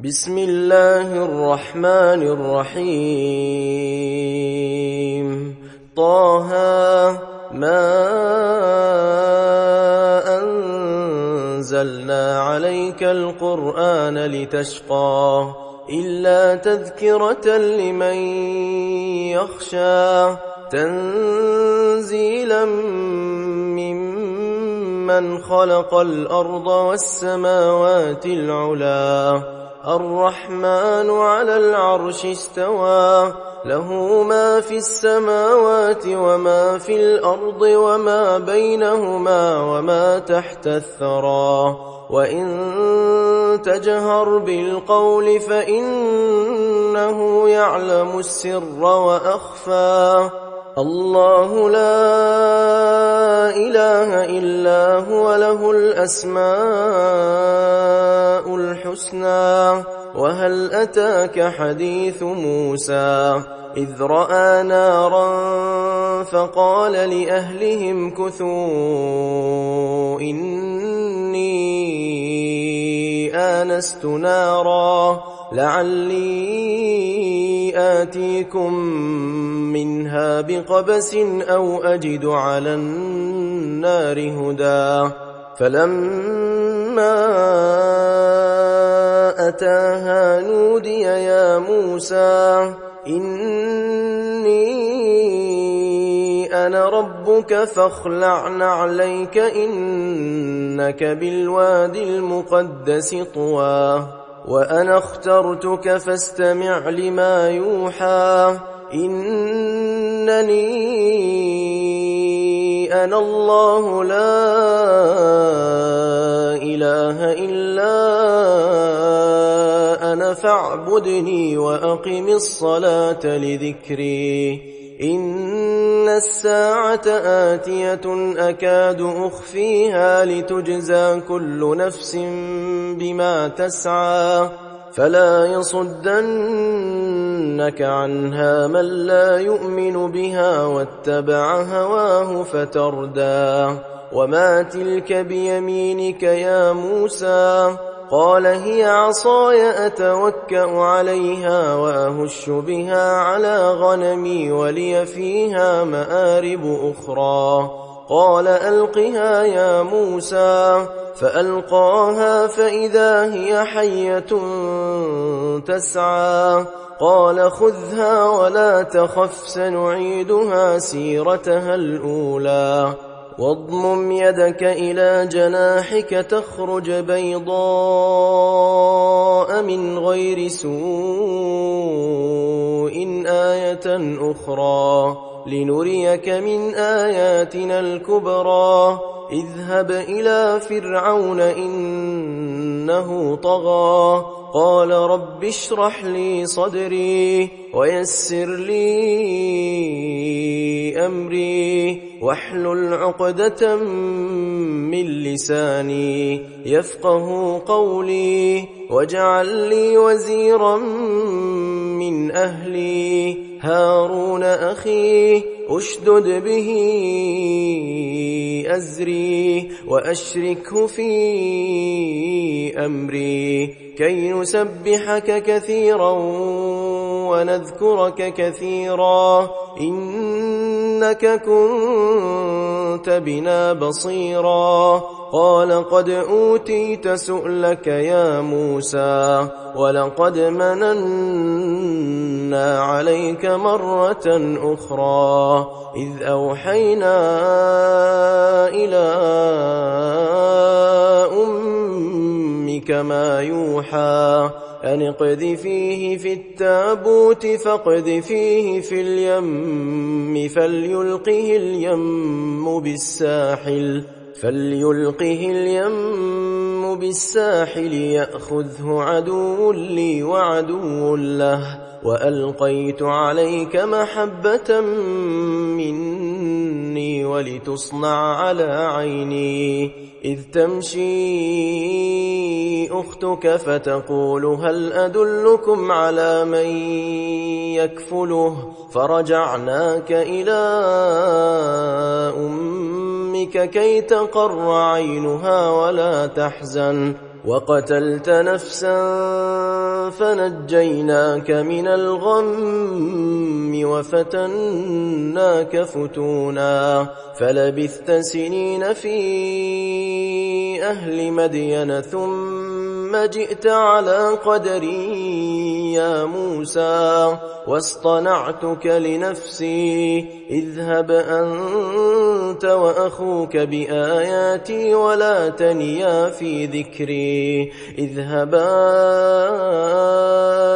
بسم الله الرحمن الرحيم طه ما أنزلنا عليك القرآن لتشقى إلا تذكرة لمن يخشى تنزيلا ممن خلق الأرض والسماوات العلا الرحمن على العرش استوى له ما في السماوات وما في الأرض وما بينهما وما تحت الثرى وإن تجهر بالقول فإنه يعلم السر وأخفى الله لا إله إلا هو له الأسماء الحسنى وهل أتاك حديث موسى إذ رأى نارا فقال لأهلهم كثوا إني آنست نارا لعلي آتيكم منها بقبس أو أجد على النار هدى فلما أتاها نودي يا موسى إني أنا ربك فاخلع نعليك إنك بالوادي المقدس طوى وأنا اخترتك فاستمع لما يوحى إنني أنا الله لا إله إلا أنا فاعبدني وأقم الصلاة لذكري إن الساعة آتية أكاد أخفيها لتجزى كل نفس بما تسعى فلا يصدنك عنها من لا يؤمن بها واتبع هواه فتردى وما تلك بيمينك يا موسى قال هي عصاي أتوكأ عليها وأهش بها على غنمي ولي فيها مآرب أخرى قال ألقها يا موسى فألقاها فإذا هي حية تسعى قال خذها ولا تخف سنعيدها سيرتها الأولى واضمم يدك إلى جناحك تخرج بيضاء من غير سوء آية أخرى لنريك من آياتنا الكبرى اذهب إلى فرعون إنه طغى قال رب اشرح لي صدري ويسر لي أمري واحلل عقدة من لساني يفقه قولي واجعل لي وزيرا من أهلي هارون أخي أشدد به أزري وأشركه في أمري كي نسبحك كثيرا ونذكرك كثيرا إنك كنت بنا بصيرا قال قد أوتيت سؤلك يا موسى ولقد مننا عليك مرة أخرى إذ أوحينا إلى أمك ما يوحى أن اقذفيه في التابوت فاقذفيه في اليم فليلقه اليم بالساحل يأخذه عدو لي وعدو له وألقيت عليك محبة مني ولتصنع على عيني إذ تمشي أختك فتقول هل أدلكم على من يكفله فرجعناك إلى أمك كي تقر عينها ولا تحزن وقتلت نفسا فنجيناك من الغم وفتناك فتونا فلبثت سنين في أهل مدين ثم جئت على قدري يا موسى واصطنعتك لنفسي اذهب أنت وأخوك بآياتي ولا تنيا في ذكري اذهبا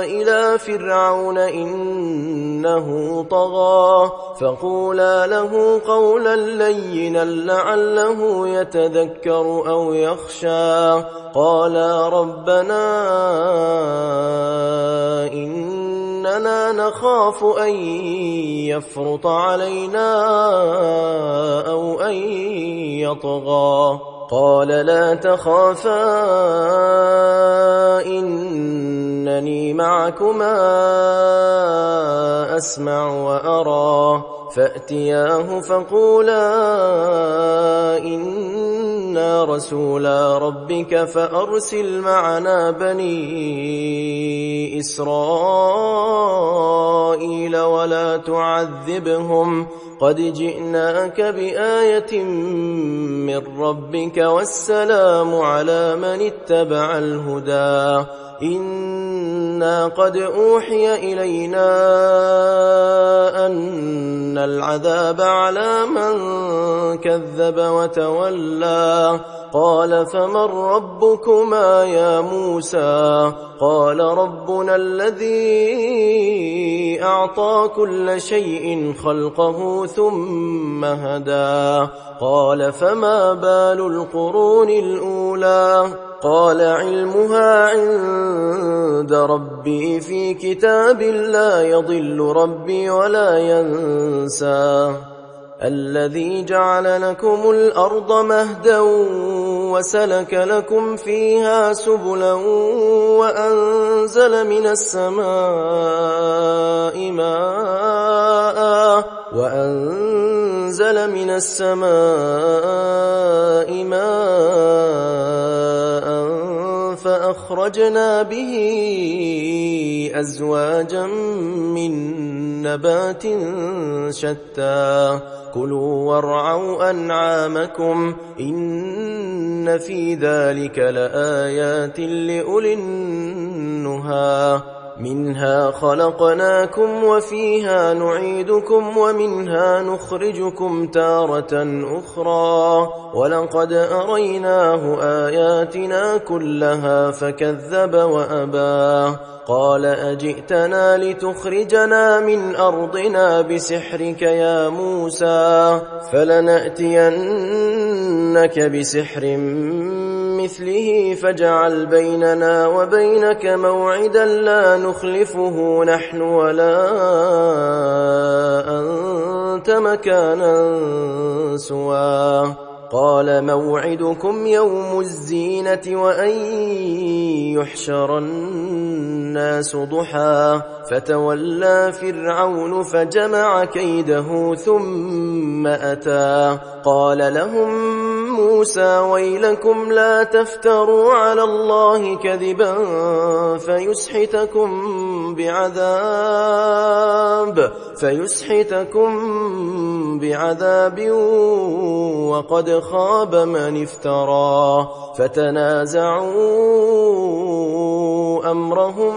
إلى فرعون إنه طغى فقولا له قولا لينا لعله يتذكر أو يخشى قالا ربنا إننا نخاف أن يفرط علينا أو أن يطغى قال لا تخافا إنني معكما أسمع وأرى فأتياه فقولا إنا رسولا ربك فأرسل معنا بني إسرائيل ولا تعذبهم قد جئناك بآية من ربك والسلام على من اتبع الهدى إنا قد أوحي إلينا أن العذاب على من كذب وتولى قال فمن ربكما يا موسى قال ربنا الذي أعطى كل شيء خلقه ثم هدى قال فما بال القرون الأولى قال علمها عند ربي في كتاب لا يضل ربي ولا ينسى الذي جعل لكم الأرض مهدا وسلك لكم فيها سبلا وأنزل من السماء ماء فأخرجنا به أزواجا من نبات شتى كلوا وارعوا أنعامكم إن في ذلك لآيات لأولي النهى منها خلقناكم وفيها نعيدكم ومنها نخرجكم تارة أخرى ولقد أريناه آياتنا كلها فكذب وأبى قال أجئتنا لتخرجنا من أرضنا بسحرك يا موسى فلنأتينك بسحر مثله فاجعل بيننا وبينك موعدا لا نخلفه نحن ولا أنت مكانا سوى قال موعدكم يوم الزينة وأن يحشر الناس ضحى فتولى فرعون فجمع كيده ثم أتى قال لهم موسى ويلكم لا تفتروا على الله كذبا فيسحتكم بعذاب وقد خاب من افترى فتنازعوا أمرهم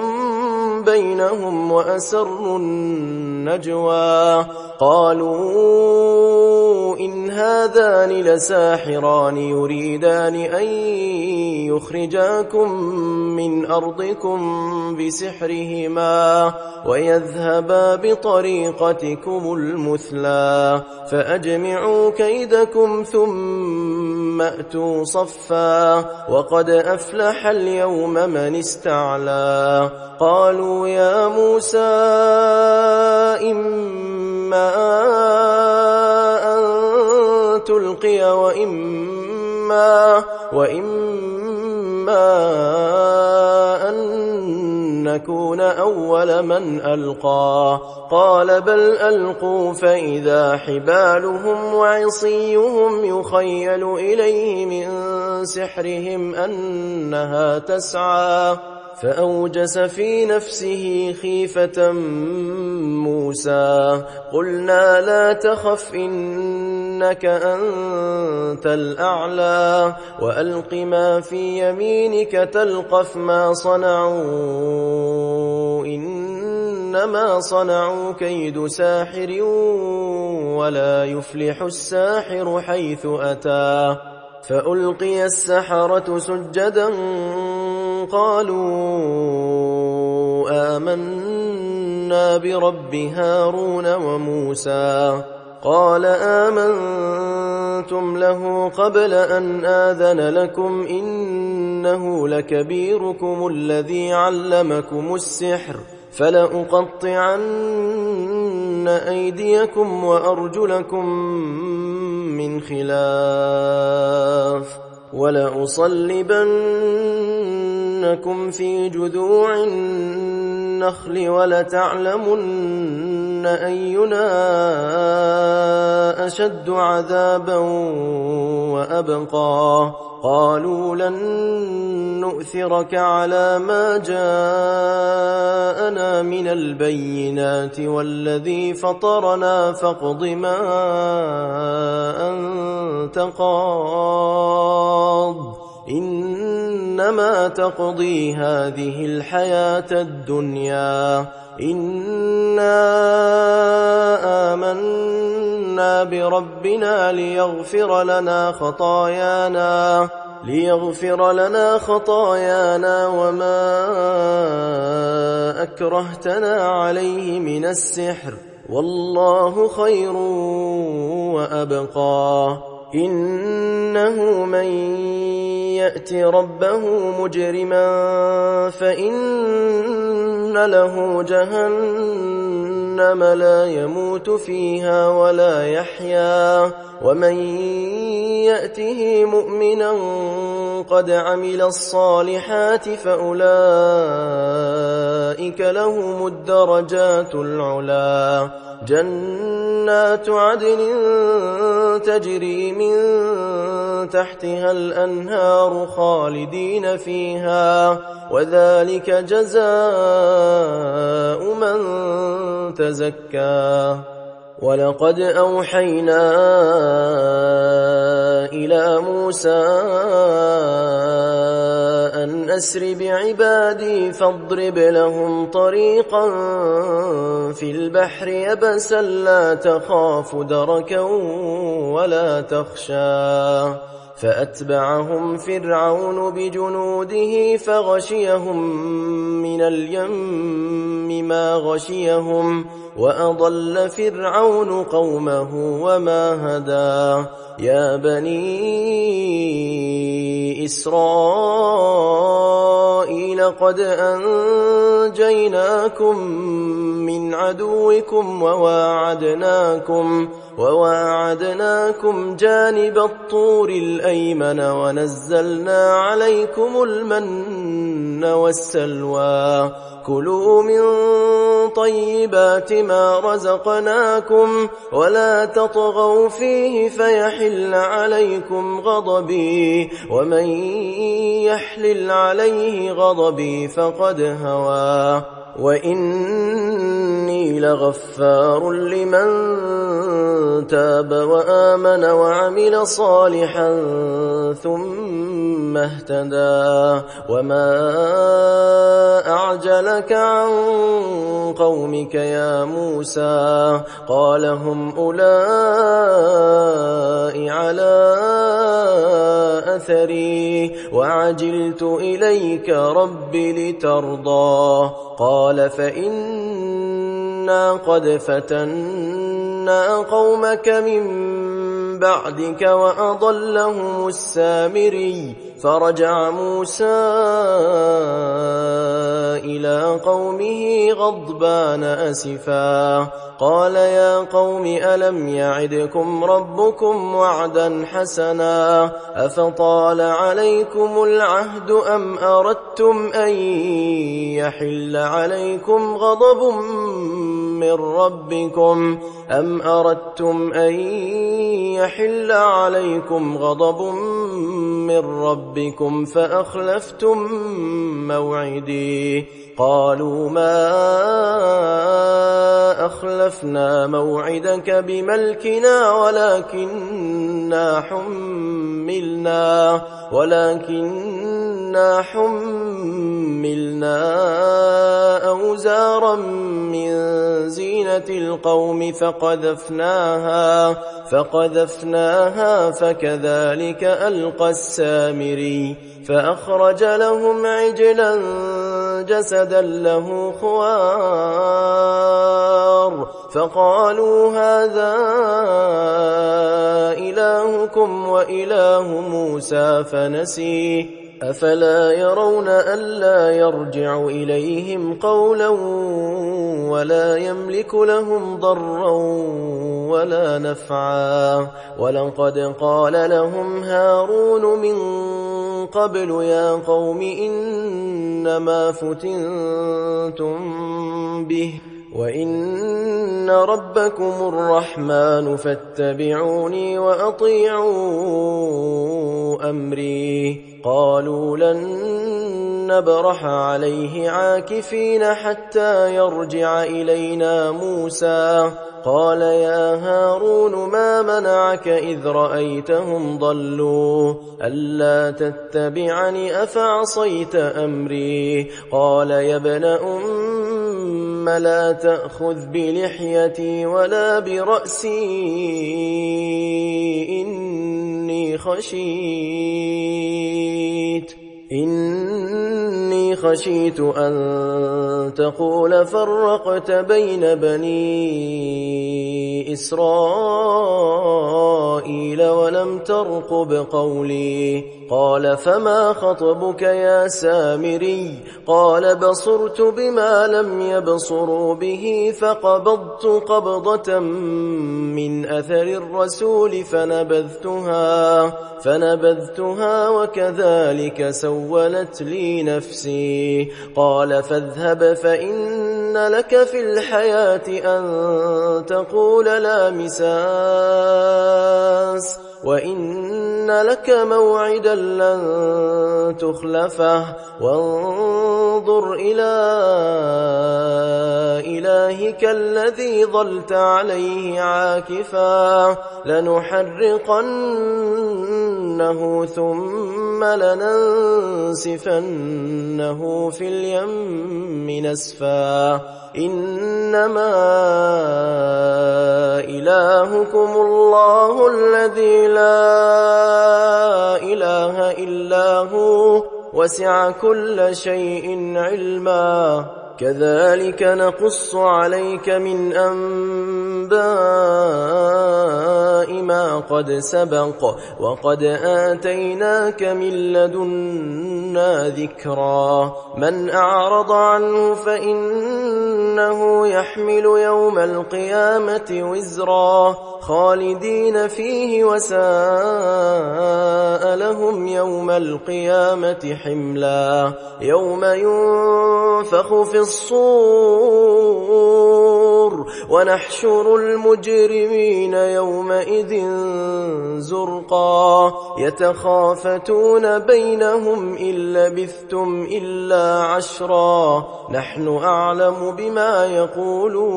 بينهم وأسروا النجوى قالوا إن هذان لساحران يريدان أن يخرجاكم من أرضكم بسحرهما ويذهبا بطريقتكم المثلى فأجمعوا كيدكم ثم أتوا صفا وقد أفلح اليوم من استعلى قالوا يا موسى إما أن تلقي وإما أن نكون أول من ألقى قال بل ألقوا فإذا حبالهم وعصيهم يخيل إليه من سحرهم أنها تسعى فأوجس في نفسه خيفة موسى قلنا لا تخف إنك أنت الأعلى وألق ما في يمينك تلقف ما صنعوا إنما صنعوا كيد ساحر ولا يفلح الساحر حيث أتى فألقي السحرة سجدا قالوا آمنا برب هارون وموسى قال آمنتم له قبل أن آذن لكم إنه لكبيركم الذي علمكم السحر فلأقطعن أيديكم وأرجلكم من خلاف ولأصلبنكم في جذوع النخل ولتعلمن أينا أشد عذابا وأبقى قالوا لن نؤثرك على ما جاءنا من البينات والذي فطرنا فاقض ما أنت قاض إنما تقضي هذه الحياة الدنيا إنا آمنا بربنا ليغفر لنا خطايانا وما أكرهتنا عليه من السحر والله خير وأبقى إنه من يأت ربه مجرما فإن له جهنم لا يموت فيها ولا يحيا ومن يأته مؤمنا قد عمل الصالحات فأولئك لهم الدرجات العلا جنات عدن تجري من تحتها الأنهار خالدين فيها وذلك جزاء من تزكى ولقد أوحينا إلى موسى أن أسر بعبادي فاضرب لهم طريقا في البحر يبسا لا تخاف دركا ولا تخشى فأتبعهم فرعون بجنوده فغشيهم من اليم ما غشيهم وأضل فرعون قومه وما هدى يا بني إسرائيل قد أنجيناكم من عدوكم وواعدناكم جانب الطور الأيمن ونزلنا عليكم المن والسلوى كلوا من طيبات ما رزقناكم ولا تطغوا فيه فيحل عليكم غضبي ومن يحلل عليه غضبي فقد هوى وإني لغفار لمن تاب وآمن وعمل صالحا ثم اهتدى وما أعجلك عن قومك يا موسى قال هم أولئك على أثري وعجلت إليك رب لترضى قال فإنا قد فتنا قومك من بعدك وأضلهم السامري فرجع موسى إلى قومه غضبان أسفا قال يا قوم ألم يعدكم ربكم وعدا حسنا أفطال عليكم العهد أم أردتم أن يحل عليكم غضب من ربكم فأخلفتم موعدي. قالوا ما أخلفنا موعدك بملكنا ولكننا حملنا أوزارا من زينة القوم فقذفناها فكذلك ألقى السامري. فأخرج لهم عجلا جسدا له خوار فقالوا هذا إلهكم وإله موسى فنسي. أفلا يرون ألا يرجع إليهم قولا ولا يملك لهم ضرا ولا نفعا. ولقد قال لهم هارون من قبل يا قوم إنما فتنتم به وإن ربكم الرحمن فاتبعوني وأطيعوا أمري. قالوا لن نبرح عليه عاكفين حتى يرجع إلينا موسى. قال يا هارون ما منعك إذ رأيتهم ضلوا ألا تتبعني أفعصيت أمري. قال يا ابن أم لا تأخذ بلحيتي ولا برأسي إني خشيت أن تقول فرقت بين بني إسرائيل ولم ترقب قولي. قال فما خطبك يا سامري؟ قال بصرت بما لم يبصروا به فقبضت قبضة من أثر الرسول فنبذتها وكذلك سولت لي نفسي. قال فاذهب فإن لك في الحياة أن تقول لا مساس وإن لك موعدا لن تخلفه وانظر إلى إلهك الذي ظلت عليه عاكفا لنحرقنه ثم لننسفنه في اليم نسفا. إنما إلهكم الله الذي لا إله إلا هو وسع كل شيء علما. كذلك نقص عليك من أنباء ما قد سبق وقد آتيناك من لدنا ذكرا. من أعرض عنه فإنه يحمل يوم القيامة وزرا خالدين فيه وساء لهم يوم القيامة حملا. يوم ينفخ في الصور ونحشر المجرمين يومئذ زرقا يتخافتون بينهم إن لبثتم إلا عشرا نحن أعلم بما يقولون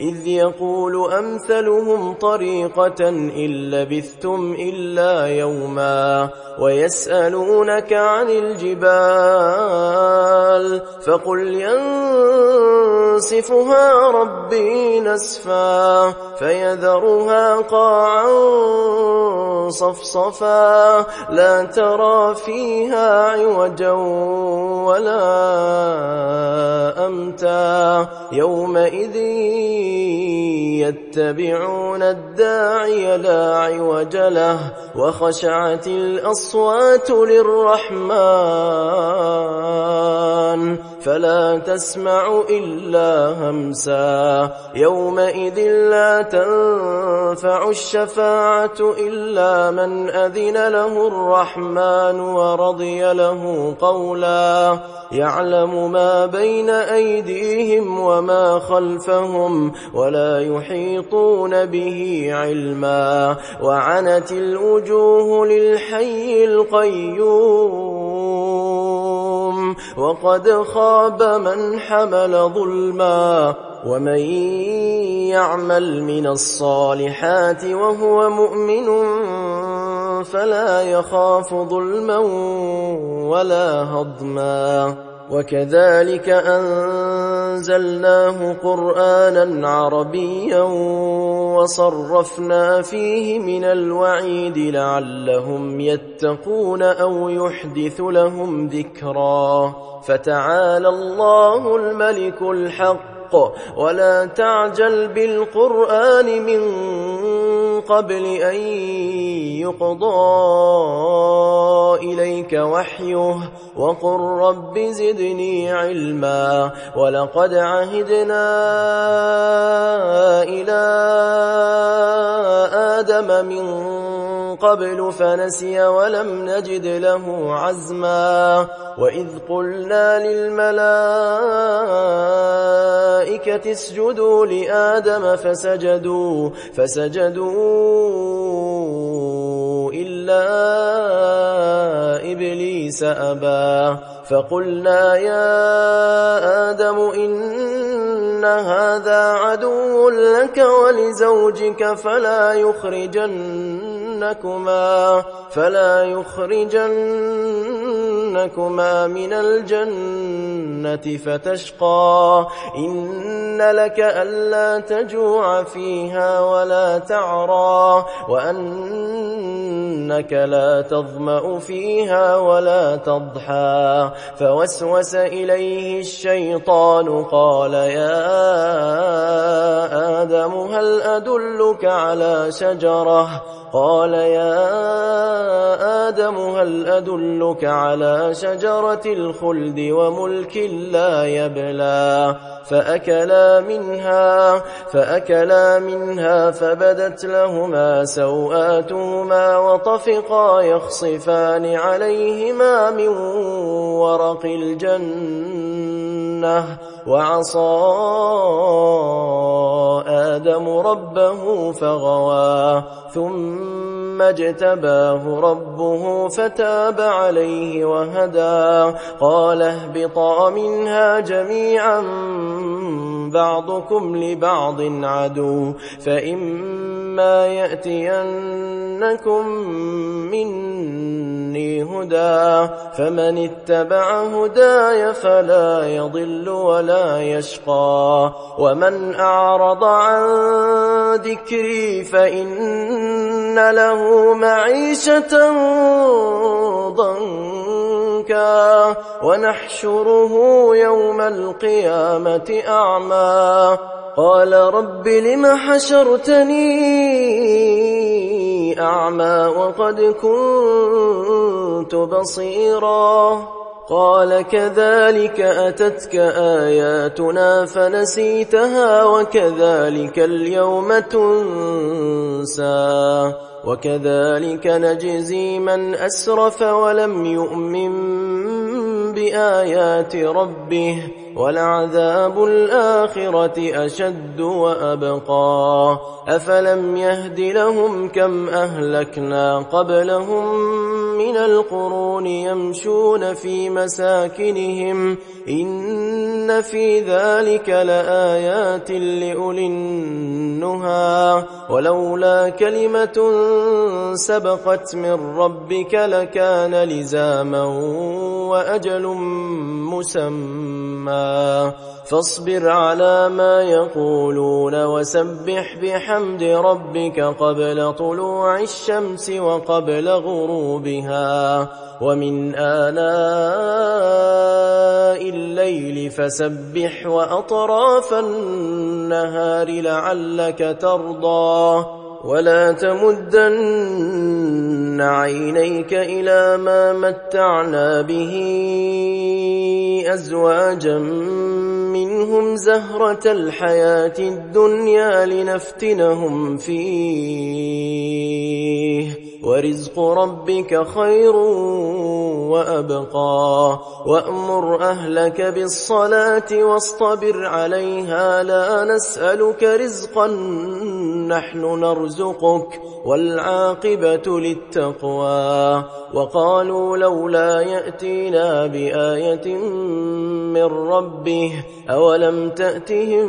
إذ يقول أمثلهم طريقة إن لبثتم إلا يوما. ويسألونك عن الجبال فقل ينسفها ربي نسفا فيذرها قاعا صفصفا لا ترى فيها عوجا ولا أمتا. يومئذ يتبعون الداعي لا عوج له وخشعت الأصوات للرحمن فلا تسمع إلا همسا يومئذ لا تنفع الشفاعة إلا من أذن له الرحمن ورضي له قولا يعلم ما بين أيديهم وما خلفهم ولا يحيطون به علما وعنت الوجوه للحي القيوم وقد خاب من حمل ظلما ومن يعمل من الصالحات وهو مؤمن فلا يخاف ظلما ولا هضما وكذلك أنزلناه قرآنا عربيا وصرفنا فيه من الوعيد لعلهم يتقون أو يحدث لهم ذكرا فتعالى الله الملك الحق ولا تعجل بالقرآن من قبل أن يقضى إليك وحيه وقل رب زدني علما ولقد عهدنا إلى آدم من قبل فنسي ولم نجد له عزما وإذ قلنا للملائكة اسجدوا لآدم فسجدوا إلا إبليس أبى فقلنا يا آدم إن هذا عدو لك ولزوجك فلا يخرجنكما من الجنة فتشقى إن لك ألا تجوع فيها ولا تعرى وأنك لا تظمأ فيها ولا تضحى فوسوس إليه الشيطان قال يا آدم هل أدلك على شجرة الخلد وملك لا يبلى فأكلا منها فبدت لهما سوآتهما وطفقا يخصفان عليهما من ورق الجنة وعصى آدم ربه فغوى ثم اجتباه ربه فتاب عليه وهدى قال اهبطا منها جميعا بعضكم لبعض عدو فإما يأتينكم مني هدى فمن اتبع هداي فلا يضل ولا يشقى ومن أعرض عن ذكري فإن له معيشة ضنكا ونحشره يوم القيامة أعمى قال رب لم حشرتني أعمى وقد كنت بصيرا قال كذلك أتتك آياتنا فنسيتها وكذلك اليوم تنسى وكذلك نجزي من أسرف ولم يؤمن بآيات ربه ولعذاب الآخرة أشد وأبقى أفلم يهد لهم كم أهلكنا قبلهم من القرون يمشون في مساكنهم إن في ذلك لآيات لأولي النهى ولولا كلمة سبقت من ربك لكان لزاما وأجل مسمى فاصبر على ما يقولون وسبح بحمد ربك قبل طلوع الشمس وقبل غروبها ومن آناء الليل فسبح وأطراف النهار لعلك ترضى ولا تمدن عينيك إلى ما متعنا به أزواجا منهم زهرة الحياة الدنيا لنفتنهم فيه ورزق ربك خير وأبقى وأمر أهلك بالصلاة واصطبر عليها لا نسألك رزقا نحن نرزقك والعاقبة للتقوى وقالوا لولا يأتينا بآية من ربه أولم تأتهم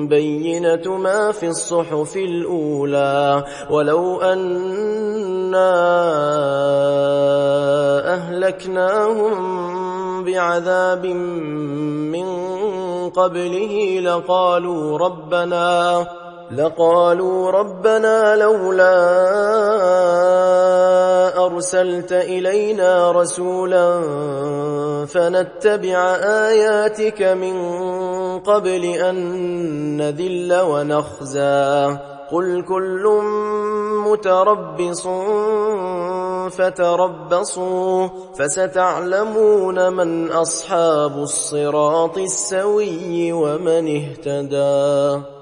بينة ما في الصحف الأولى ولو أنا أهلكناهم بعذاب من قبله لقالوا ربنا لولا أرسلت إلينا رسولا فنتبع آياتك من قبل أن نذل ونخزى قل كل متربص فتربصوا فستعلمون من أصحاب الصراط السوي ومن اهتدى.